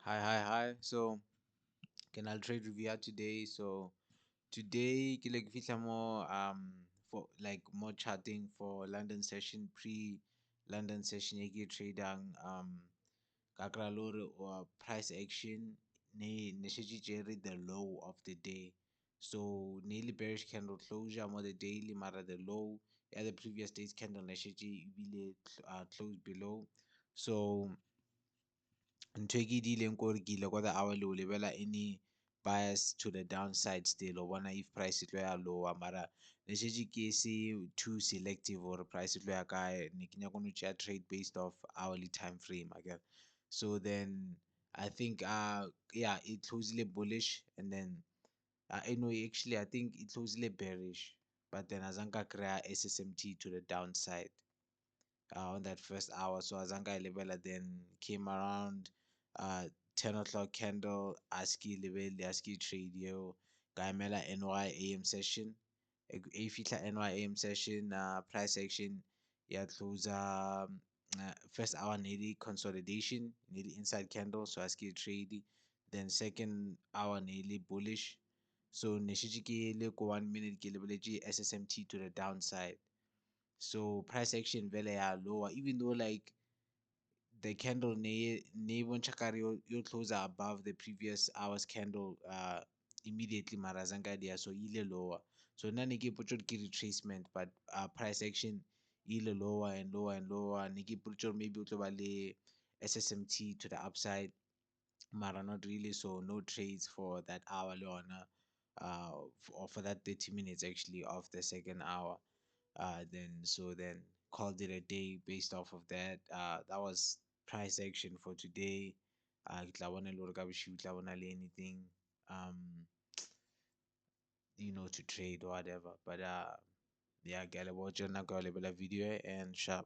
Hi. So, can I trade review today? So, today, ke like fihla more for like more chatting for London session pre London session ye ke trading ka kry-a le hore or price action ne shetse jere the low of the day. So, nearly bearish candle closure more the daily mara the low. Yeah, the previous day's candle ne shetse ebile closed below. So, ntho e ke e dileng kore ke ile kwa the hourly o lebella any bias to the downside still o bona if price e tlo ya lower mara ne shetse ke se too selective or price e tlo ya kae ne ke nyaka no tšea trade based off hourly time frame again. So then I think yeah it closely bullish and then anyway actually I think it closely bearish but then azanka kry SSMT to the downside on that first hour. So Azanga Lebela then came around 10 o'clock candle, ASCII level, the ASCII trade yo, Gaimela NY AM session. If NY AM session, price action, yeah, close first hour nearly consolidation, nearly inside candle, so ASCII trade. Then second hour nearly bullish. So Nishiji ke 1 minute ke lebeleji SSMT to the downside. So price action vele ya lower, even though like the candle ne bontsha kare yo closer above the previous hour's candle immediately mara zanga dia so ile lower. So nna ne ke ipotsa ke retracement but price action ile lower and lower and lower. Ne ke ipotsa maybe o tlo ba le SSMT to the upside mara not really, so no trades for that hour le ona or for that 30 minutes actually of the second hour. Then called it a day based off of that. That was price action for today. Ke tla bona le hore ka bosiu tla bona le anything to trade or whatever, but yeah, ke a leboha tjena ka ho lebella video and sharp.